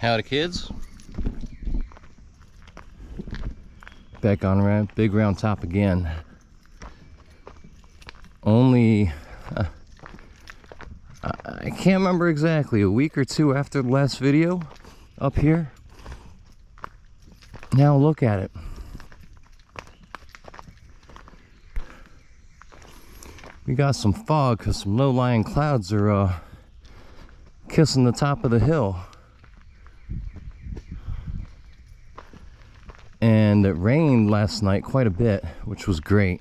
Howdy, kids. Back on Big Round Top again. Only I can't remember exactly, a week or two after the last video up here. Now look at it. We got some fog because some low-lying clouds are kissing the top of the hill. And it rained last night quite a bit, which was great.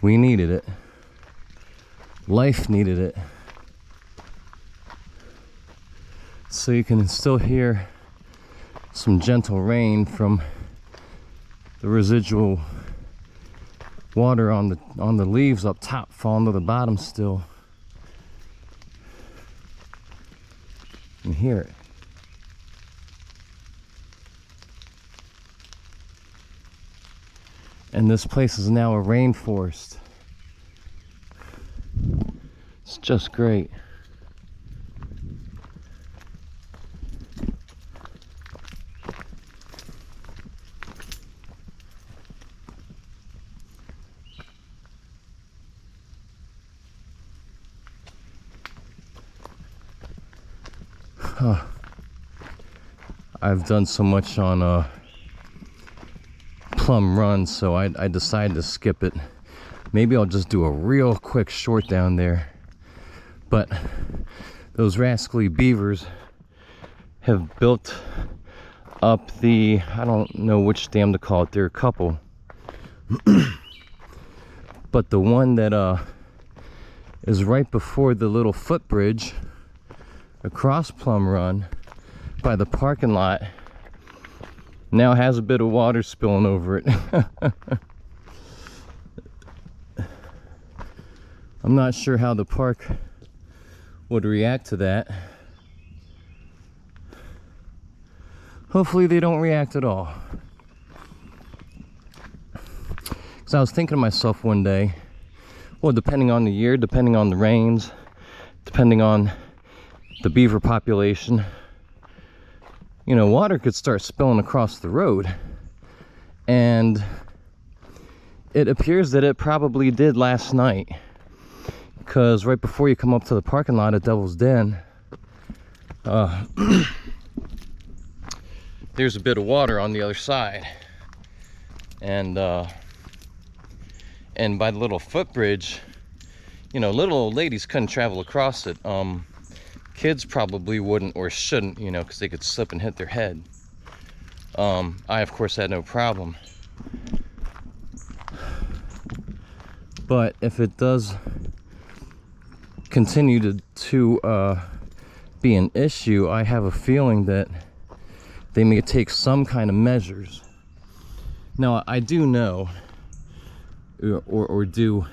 We needed it. Life needed it. So you can still hear some gentle rain from the residual water on the leaves up top falling to the bottom still. You can hear it. And this place is now a rainforest. It's just great. I've done so much on Plum Run, so I decided to skip it. Maybe I'll just do a real quick short down there. But those rascally beavers have built up the, I don't know which dam to call it, there are a couple. But the one that is right before the little footbridge across Plum Run by the parking lot now has a bit of water spilling over it. I'm not sure how the park would react to that. Hopefully they don't react at all. Because I was thinking to myself one day, well, depending on the year, depending on the rains, depending on the beaver population, you know, water could start spilling across the road. And it appears that it probably did last night, because right before you come up to the parking lot at Devil's Den, there's a bit of water on the other side, and by the little footbridge, you know, little old ladies couldn't travel across it. Kids probably wouldn't or shouldn't, you know, because they could slip and hit their head. I of course had no problem, but if it does continue to be an issue, I have a feeling that they may take some kind of measures. Now, I do know, or do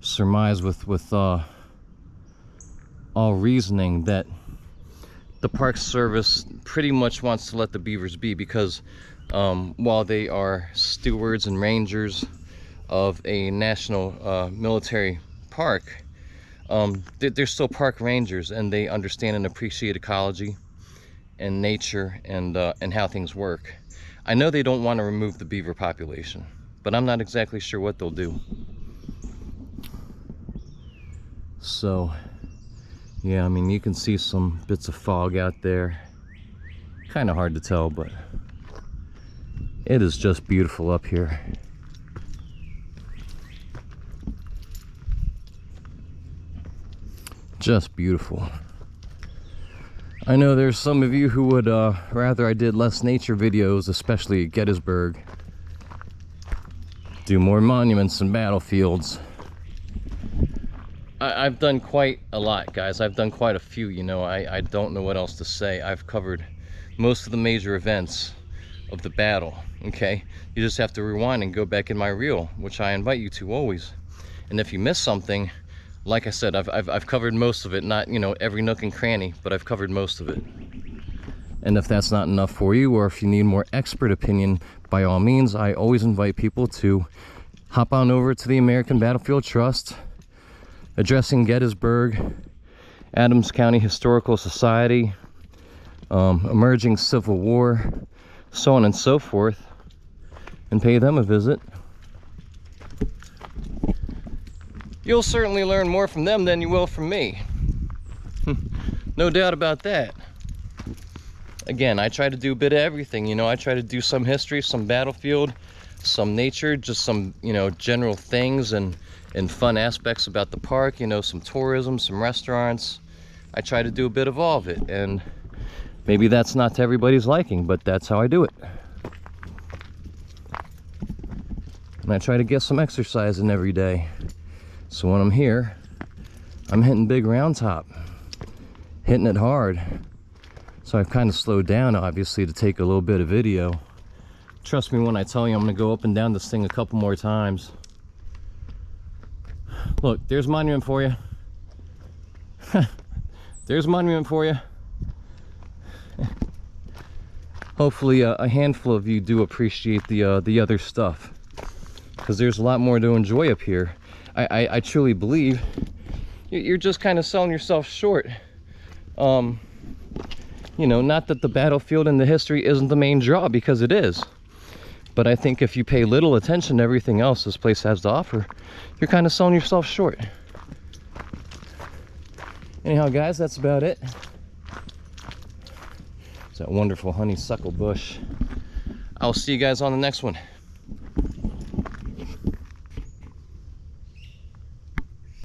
surmise with all reasoning, that the Park Service pretty much wants to let the beavers be, because while they are stewards and rangers of a national military park, they're still park rangers, and they understand and appreciate ecology and nature and how things work. I know they don't want to remove the beaver population, but I'm not exactly sure what they'll do. So yeah, I mean, you can see some bits of fog out there. Kind of hard to tell, but it is just beautiful up here. Just beautiful. I know there's some of you who would rather I did less nature videos, especially at Gettysburg. Do more monuments and battlefields. I've done quite a lot, guys. I've done quite a few, you know. I don't know what else to say. I've covered most of the major events of the battle. Okay, you just have to rewind and go back in my reel, which I invite you to always. And if you miss something, like I said, I've covered most of it, not, you know, every nook and cranny, but I've covered most of it. And if that's not enough for you, or if you need more expert opinion, by all means, I always invite people to hop on over to the American Battlefield Trust, Addressing Gettysburg, Adams County Historical Society, Emerging Civil War, so on and so forth, and pay them a visit. You'll certainly learn more from them than you will from me. No doubt about that. Again, I try to do a bit of everything, you know. I try to do some history, some battlefield, some nature, just some, you know, general things and fun aspects about the park, you know, some tourism, some restaurants. I try to do a bit of all of it, and maybe that's not to everybody's liking, but that's how I do it. And I try to get some exercise in every day. So when I'm here, I'm hitting big round top, hitting it hard. So I've kind of slowed down, obviously, to take a little bit of video. Trust me when I tell you I'm gonna go up and down this thing a couple more times. Look, there's Monument for you. There's Monument for you. Hopefully a handful of you do appreciate the other stuff, because there's a lot more to enjoy up here. I truly believe you're just kind of selling yourself short. You know, not that the battlefield and the history isn't the main draw, because it is. But I think if you pay little attention to everything else this place has to offer, you're kind of selling yourself short. Anyhow, guys, that's about it. It's that wonderful honeysuckle bush. I'll see you guys on the next one.